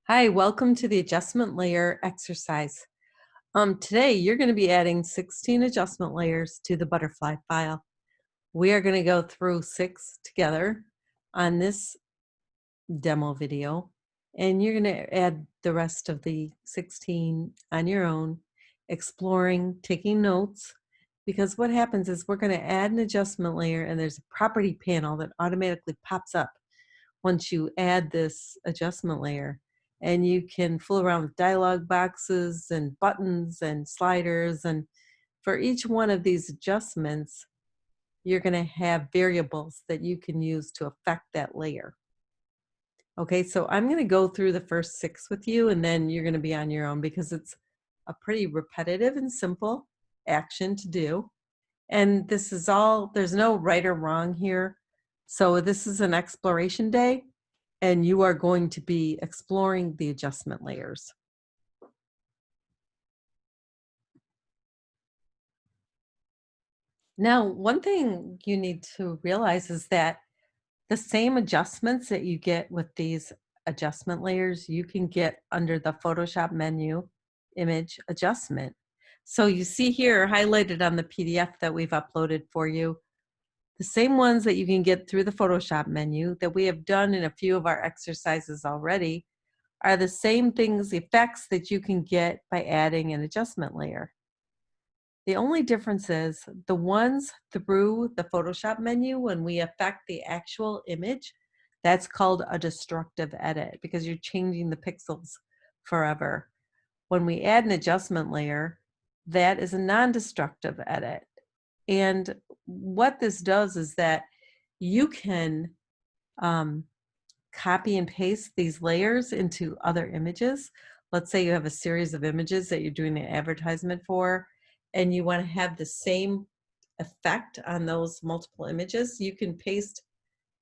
Hi, welcome to the adjustment layer exercise. Today you're going to be adding 16 adjustment layers to the butterfly file. We are going to go through 6 together on this demo video, and you're going to add the rest of the 16 on your own, exploring, taking notes, because what happens is we're going to add an adjustment layer and there's a property panel that automatically pops up once you add this adjustment layer, and you can fool around with dialog boxes and buttons and sliders, and for each one of these adjustments you're going to have variables that you can use to affect that layer. Okay, so I'm going to go through the first 6 with you, and then you're going to be on your own because it's a pretty repetitive and simple action to do. And this is all, there's no right or wrong here. So this is an exploration day, and you are going to be exploring the adjustment layers. Now, one thing you need to realize is that the same adjustments that you get with these adjustment layers, you can get under the Photoshop menu, image adjustment. So you see here highlighted on the PDF that we've uploaded for you, the same ones that you can get through the Photoshop menu that we have done in a few of our exercises already are the same things, effects that you can get by adding an adjustment layer. The only difference is the ones through the Photoshop menu, when we affect the actual image, that's called a destructive edit because you're changing the pixels forever. When we add an adjustment layer, that is a non-destructive edit. And what this does is that you can copy and paste these layers into other images. Let's say you have a series of images that you're doing an advertisement for, and you want to have the same effect on those multiple images. You can paste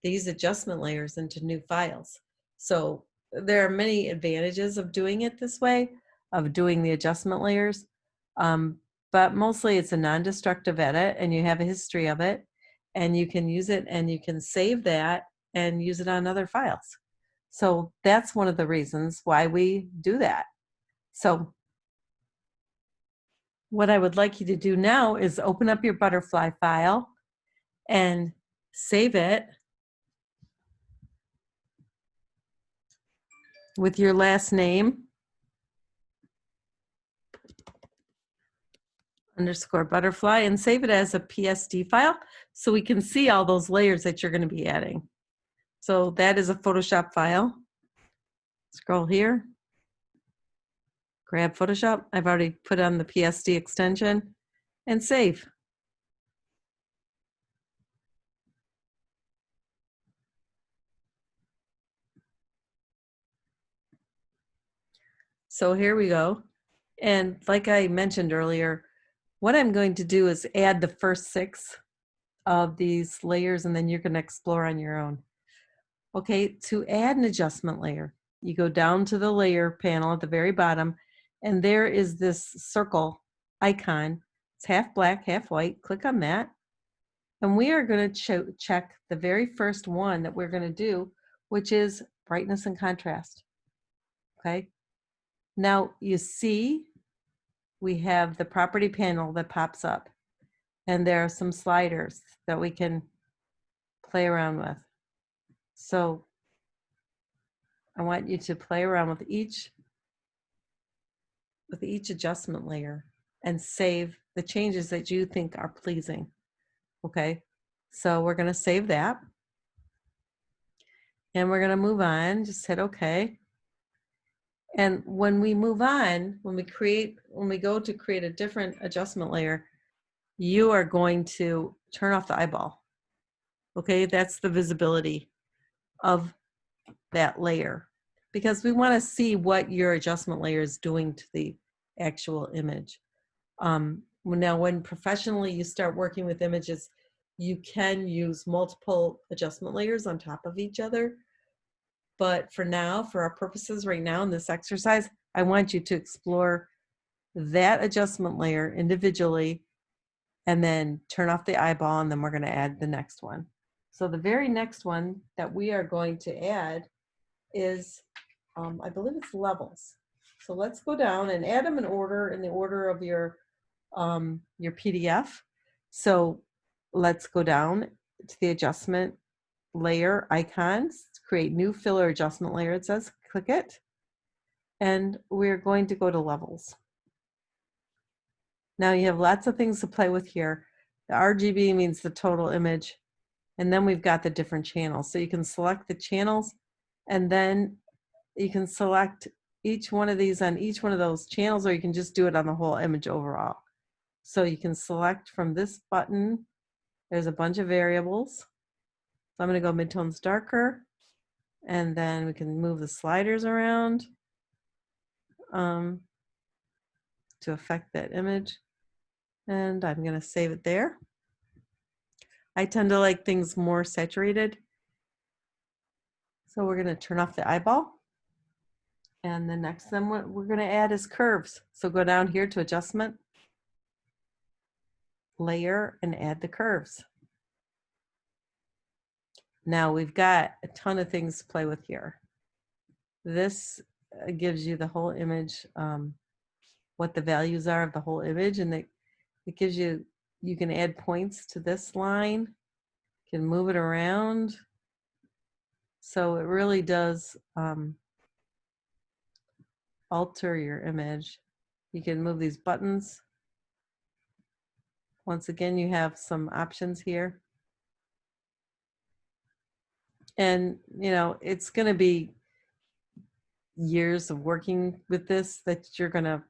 these adjustment layers into new files. So there are many advantages of doing it this way, of doing the adjustment layers. But mostly it's a non-destructive edit, and you have a history of it, and you can use it, and you can save that and use it on other files. So that's one of the reasons why we do that. So what I would like you to do now is open up your butterfly file and save it with your last name, _butterfly, and save it as a PSD file so we can see all those layers that you're going to be adding. So that is a Photoshop file. Scroll here, grab Photoshop. I've already put on the PSD extension and save. So here we go. And like I mentioned earlier, what I'm going to do is add the first 6 of these layers, and then you're going to explore on your own. Okay, to add an adjustment layer, you go down to the layer panel at the very bottom, and there is this circle icon. It's half black, half white. Click on that. And we are going to check the very first one that we're going to do, which is brightness and contrast. Okay. Now you see we have the property panel that pops up, and there are some sliders that we can play around with. So I want you to play around with each adjustment layer and save the changes that you think are pleasing. Okay, so we're going to save that, and we're going to move on. Just hit OK. And when we move on, when we go to create a different adjustment layer, you are going to turn off the eyeball. Okay, that's the visibility of that layer, because we want to see what your adjustment layer is doing to the actual image. Now, when professionally you start working with images, you can use multiple adjustment layers on top of each other. But for now, for our purposes right now in this exercise, I want you to explore that adjustment layer individually and then turn off the eyeball, and then we're going to add the next one. So the very next one that we are going to add is I believe it's levels. So let's go down and add them in the order of your PDF. So let's go down to the adjustment layer icons, create new filler adjustment layer. It says, click it. And we're going to go to levels. Now you have lots of things to play with here. The RGB means the total image. And then we've got the different channels. So you can select the channels and then you can select each one of these on each one of those channels, or you can just do it on the whole image overall. So you can select from this button. There's a bunch of variables. So I'm going to go midtones darker, and then we can move the sliders around to affect that image. And I'm going to save it there. I tend to like things more saturated. So we're going to turn off the eyeball. And the next thing we're going to add is curves. So go down here to adjustment, layer, and add the curves. Now we've got a ton of things to play with here. This gives you the whole image, what the values are of the whole image, and it gives you, you can add points to this line, you can move it around. So it really does alter your image. You can move these buttons. Once again, you have some options here. And, you know, it's going to be years of working with this that you're going to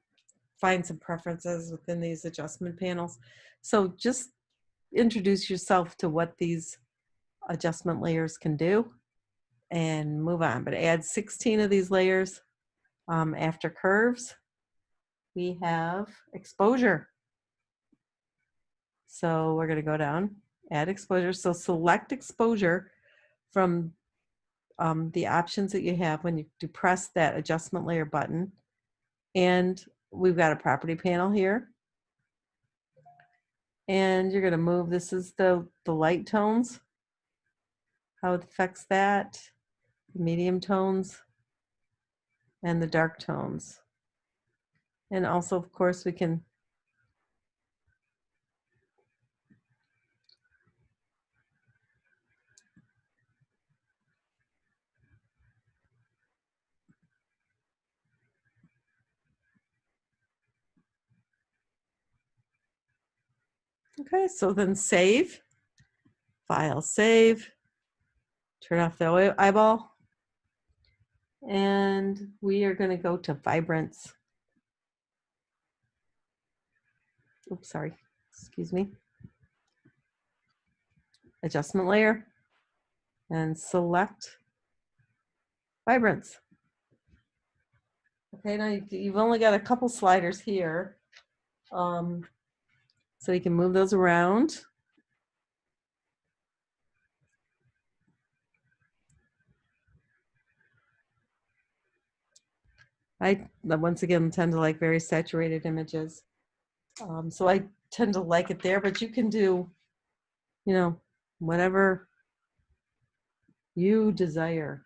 find some preferences within these adjustment panels. So just introduce yourself to what these adjustment layers can do and move on. But add 16 of these layers. After curves, we have exposure. So we're going to go down, add exposure. So select exposure from the options that you have when you press that adjustment layer button. And we've got a property panel here. And you're going to move, this is the light tones, how it affects that, the medium tones, and the dark tones. And also, of course, we can okay, so then save, file save, turn off the eyeball, and we are going to go to vibrance. Oops, sorry, excuse me. Adjustment layer and select vibrance. Okay, now you've only got a couple sliders here. So you can move those around. I, once again, tend to like very saturated images. So I tend to like it there, but you can do, you know, whatever you desire.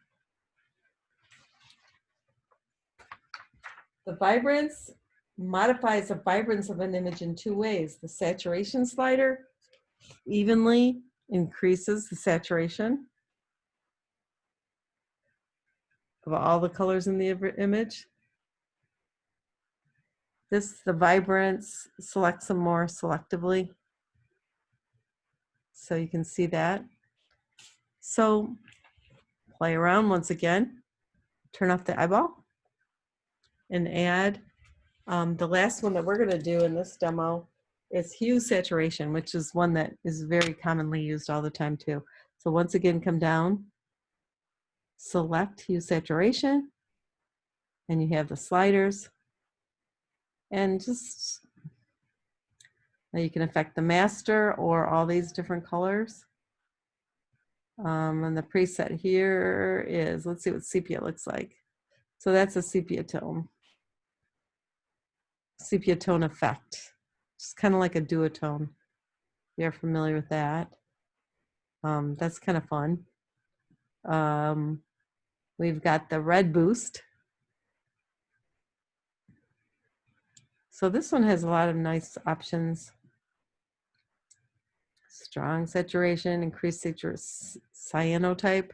The vibrance modifies the vibrance of an image in two ways. The saturation slider evenly increases the saturation of all the colors in the image. The vibrance selects them more selectively. So you can see that. So play around once again, turn off the eyeball, and add the last one that we're going to do in this demo is hue saturation, which is one that is very commonly used all the time too. So once again, come down, select hue saturation, and you have the sliders. And just, now you can affect the master or all these different colors. And the preset here is, let's see what sepia looks like. So that's a sepia tone. Sepia tone effect. It's kind of like a duotone. You're familiar with that. That's kind of fun. We've got the red boost. So this one has a lot of nice options. Strong saturation, increased cyanotype.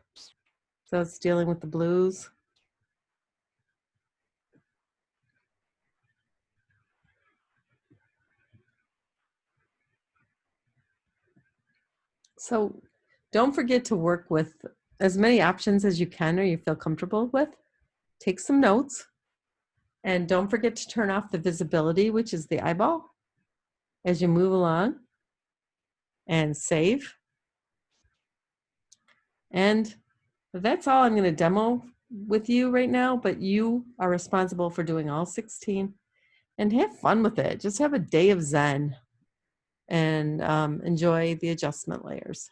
So it's dealing with the blues. So don't forget to work with as many options as you can or you feel comfortable with. Take some notes. And don't forget to turn off the visibility, which is the eyeball, as you move along. And save. And that's all I'm going to demo with you right now, but you are responsible for doing all 16 and have fun with it. Just have a day of Zen and enjoy the adjustment layers.